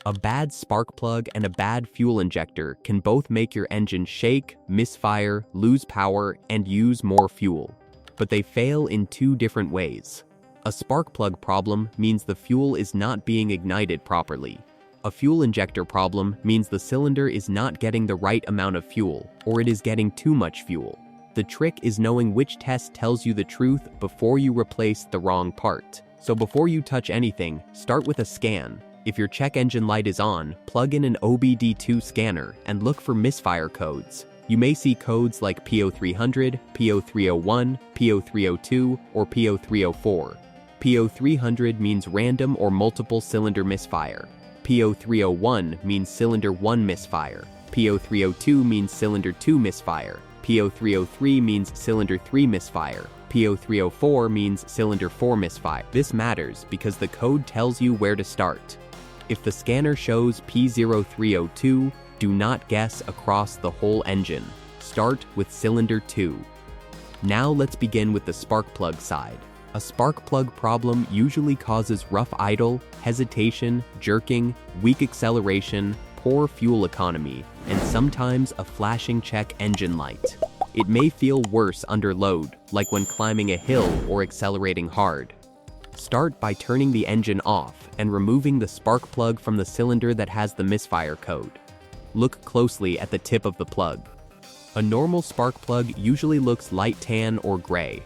A bad spark plug and a bad fuel injector can both make your engine shake, misfire, lose power, and use more fuel. But they fail in two different ways. A spark plug problem means the fuel is not being ignited properly. A fuel injector problem means the cylinder is not getting the right amount of fuel, or it is getting too much fuel. The trick is knowing which test tells you the truth before you replace the wrong part. So before you touch anything, start with a scan. If your check engine light is on, plug in an OBD2 scanner and look for misfire codes. You may see codes like P0300, P0301, P0302, or P0304. P0300 means random or multiple cylinder misfire. P0301 means cylinder 1 misfire. P0302 means cylinder 2 misfire. P0303 means cylinder 3 misfire. P0304 means cylinder 4 misfire. This matters because the code tells you where to start. If the scanner shows P0302, do not guess across the whole engine. Start with cylinder 2. Now let's begin with the spark plug side. A spark plug problem usually causes rough idle, hesitation, jerking, weak acceleration, poor fuel economy, and sometimes a flashing check engine light. It may feel worse under load, like when climbing a hill or accelerating hard. Start by turning the engine off and removing the spark plug from the cylinder that has the misfire code. Look closely at the tip of the plug. A normal spark plug usually looks light tan or gray.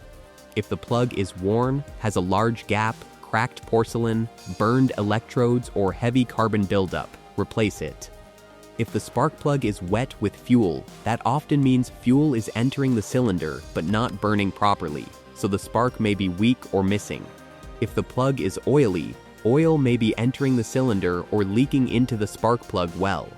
If the plug is worn, has a large gap, cracked porcelain, burned electrodes, or heavy carbon buildup, replace it. If the spark plug is wet with fuel, that often means fuel is entering the cylinder but not burning properly, so the spark may be weak or missing. If the plug is oily, oil may be entering the cylinder or leaking into the spark plug well.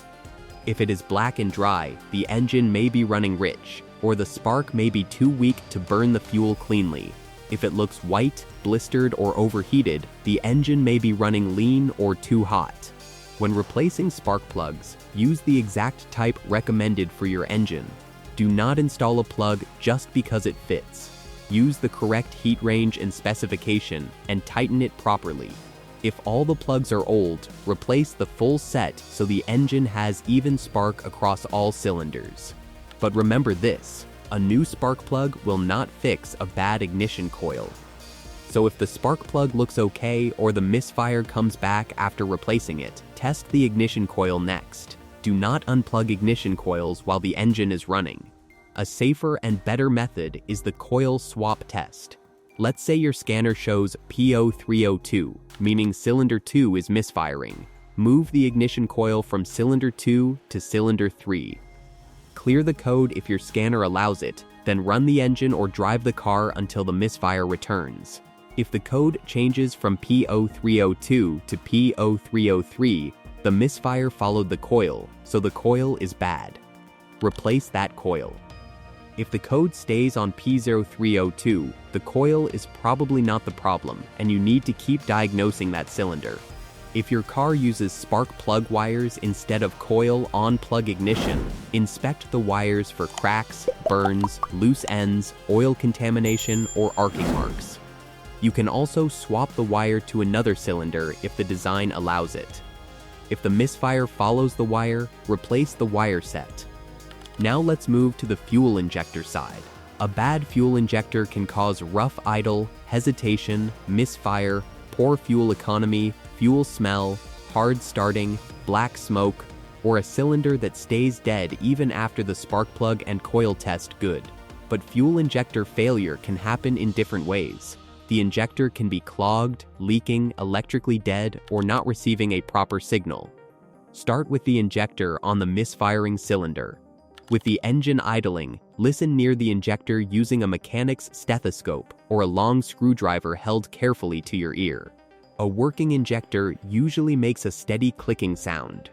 If it is black and dry, the engine may be running rich, or the spark may be too weak to burn the fuel cleanly. If it looks white, blistered, or overheated, the engine may be running lean or too hot. When replacing spark plugs, use the exact type recommended for your engine. Do not install a plug just because it fits. Use the correct heat range and specification and tighten it properly. If all the plugs are old, replace the full set so the engine has even spark across all cylinders. But remember this, a new spark plug will not fix a bad ignition coil. So if the spark plug looks okay or the misfire comes back after replacing it, test the ignition coil next. Do not unplug ignition coils while the engine is running. A safer and better method is the coil swap test. Let's say your scanner shows P0302, meaning cylinder 2 is misfiring. Move the ignition coil from cylinder 2 to cylinder 3. Clear the code if your scanner allows it, then run the engine or drive the car until the misfire returns. If the code changes from P0302 to P0303, the misfire followed the coil, so the coil is bad. Replace that coil. If the code stays on P0302, the coil is probably not the problem, and you need to keep diagnosing that cylinder. If your car uses spark plug wires instead of coil on-plug ignition, inspect the wires for cracks, burns, loose ends, oil contamination, or arcing marks. You can also swap the wire to another cylinder if the design allows it. If the misfire follows the wire, replace the wire set. Now let's move to the fuel injector side. A bad fuel injector can cause rough idle, hesitation, misfire, poor fuel economy, fuel smell, hard starting, black smoke, or a cylinder that stays dead even after the spark plug and coil test good. But fuel injector failure can happen in different ways. The injector can be clogged, leaking, electrically dead, or not receiving a proper signal. Start with the injector on the misfiring cylinder. With the engine idling, listen near the injector using a mechanic's stethoscope or a long screwdriver held carefully to your ear. A working injector usually makes a steady clicking sound.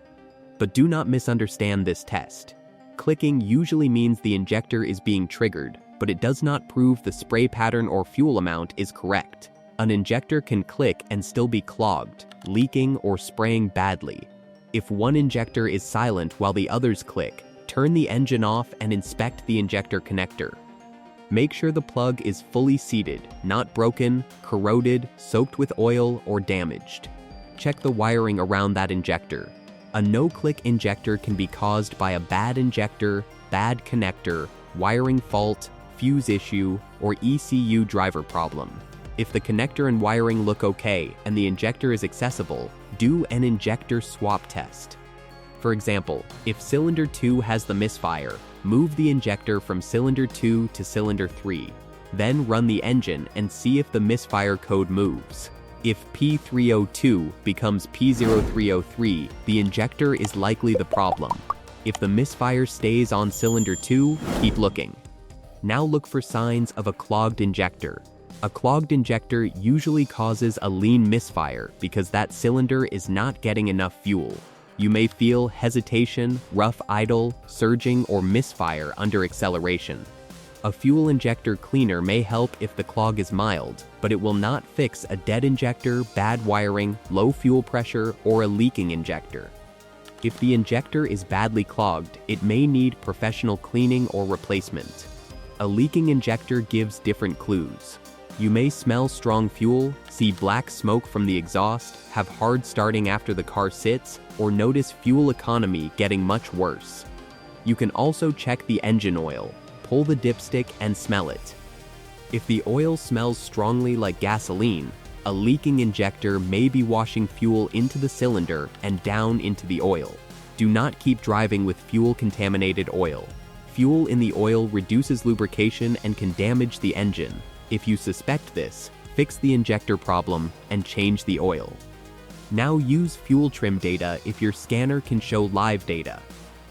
But do not misunderstand this test. Clicking usually means the injector is being triggered, but it does not prove the spray pattern or fuel amount is correct. An injector can click and still be clogged, leaking, or spraying badly. If one injector is silent while the others click, turn the engine off and inspect the injector connector. Make sure the plug is fully seated, not broken, corroded, soaked with oil, or damaged. check the wiring around that injector. A no-click injector can be caused by a bad injector, bad connector, wiring fault, fuse issue, or ECU driver problem. If the connector and wiring look okay and the injector is accessible, do an injector swap test. For example, if cylinder 2 has the misfire, move the injector from cylinder 2 to cylinder 3. Then run the engine and see if the misfire code moves. If P302 becomes P0303, the injector is likely the problem. If the misfire stays on cylinder 2, keep looking. Now look for signs of a clogged injector. A clogged injector usually causes a lean misfire because that cylinder is not getting enough fuel. You may feel hesitation, rough idle, surging, or misfire under acceleration. A fuel injector cleaner may help if the clog is mild, but it will not fix a dead injector, bad wiring, low fuel pressure, or a leaking injector. If the injector is badly clogged, it may need professional cleaning or replacement. A leaking injector gives different clues. You may smell strong fuel, see black smoke from the exhaust, have hard starting after the car sits, or notice fuel economy getting much worse. You can also check the engine oil, pull the dipstick and smell it. If the oil smells strongly like gasoline, a leaking injector may be washing fuel into the cylinder and down into the oil. Do not keep driving with fuel-contaminated oil. Fuel in the oil reduces lubrication and can damage the engine. If you suspect this, fix the injector problem and change the oil. Now use fuel trim data if your scanner can show live data.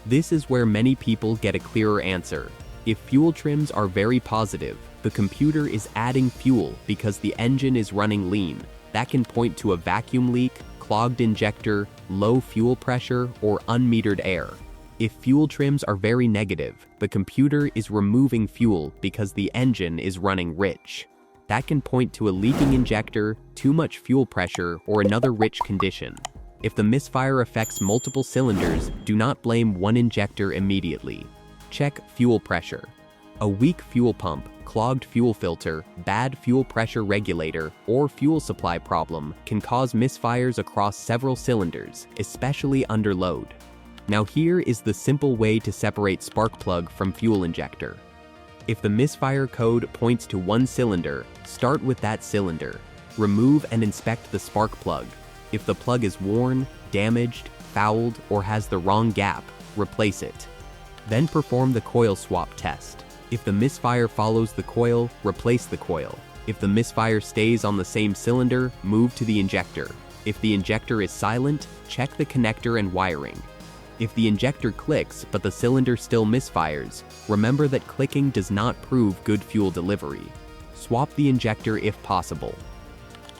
This is where many people get a clearer answer. If fuel trims are very positive, the computer is adding fuel because the engine is running lean. That can point to a vacuum leak, clogged injector, low fuel pressure, or unmetered air. If fuel trims are very negative, the computer is removing fuel because the engine is running rich. That can point to a leaking injector, too much fuel pressure, or another rich condition. If the misfire affects multiple cylinders, do not blame one injector immediately. Check fuel pressure. A weak fuel pump, clogged fuel filter, bad fuel pressure regulator, or fuel supply problem can cause misfires across several cylinders, especially under load. Now here is the simple way to separate spark plug from fuel injector. If the misfire code points to one cylinder, start with that cylinder. Remove and inspect the spark plug. If the plug is worn, damaged, fouled, or has the wrong gap, replace it. Then perform the coil swap test. If the misfire follows the coil, replace the coil. If the misfire stays on the same cylinder, move to the injector. If the injector is silent, check the connector and wiring. If the injector clicks but the cylinder still misfires, remember that clicking does not prove good fuel delivery. Swap the injector if possible.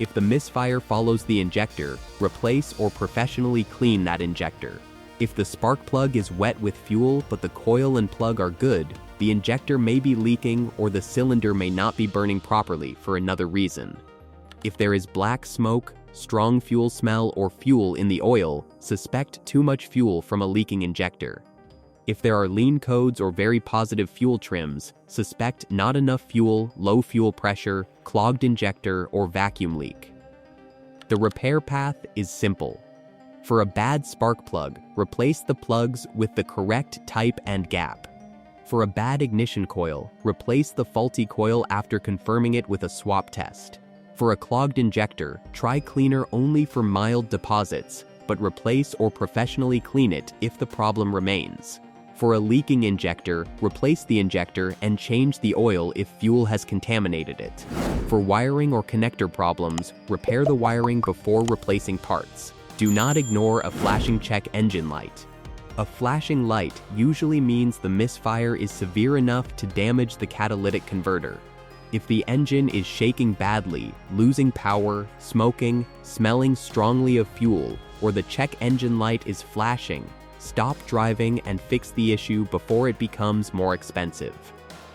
If the misfire follows the injector, replace or professionally clean that injector. If the spark plug is wet with fuel but the coil and plug are good, the injector may be leaking or the cylinder may not be burning properly for another reason. If there is black smoke, strong fuel smell, or fuel in the oil, suspect too much fuel from a leaking injector. If there are lean codes or very positive fuel trims, suspect not enough fuel, low fuel pressure, clogged injector, or vacuum leak. The repair path is simple. For a bad spark plug, replace the plugs with the correct type and gap. For a bad ignition coil, replace the faulty coil after confirming it with a swap test. For a clogged injector, try cleaner only for mild deposits, but replace or professionally clean it if the problem remains. For a leaking injector, replace the injector and change the oil if fuel has contaminated it. For wiring or connector problems, repair the wiring before replacing parts. Do not ignore a flashing check engine light. A flashing light usually means the misfire is severe enough to damage the catalytic converter. If the engine is shaking badly, losing power, smoking, smelling strongly of fuel, or the check engine light is flashing, stop driving and fix the issue before it becomes more expensive.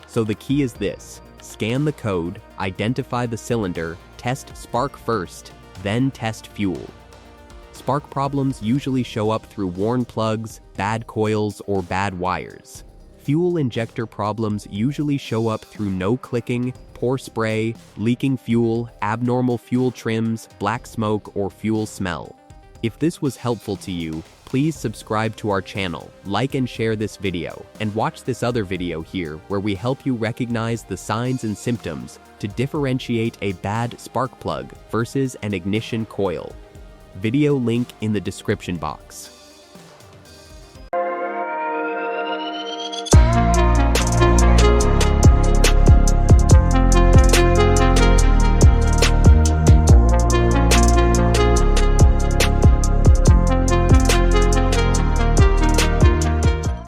So the key is this: scan the code, identify the cylinder, test spark first, then test fuel. Spark problems usually show up through worn plugs, bad coils, or bad wires. Fuel injector problems usually show up through no clicking, poor spray, leaking fuel, abnormal fuel trims, black smoke, or fuel smell. If this was helpful to you, please subscribe to our channel, like and share this video, and watch this other video here where we help you recognize the signs and symptoms to differentiate a bad spark plug versus an ignition coil. Video link in the description box.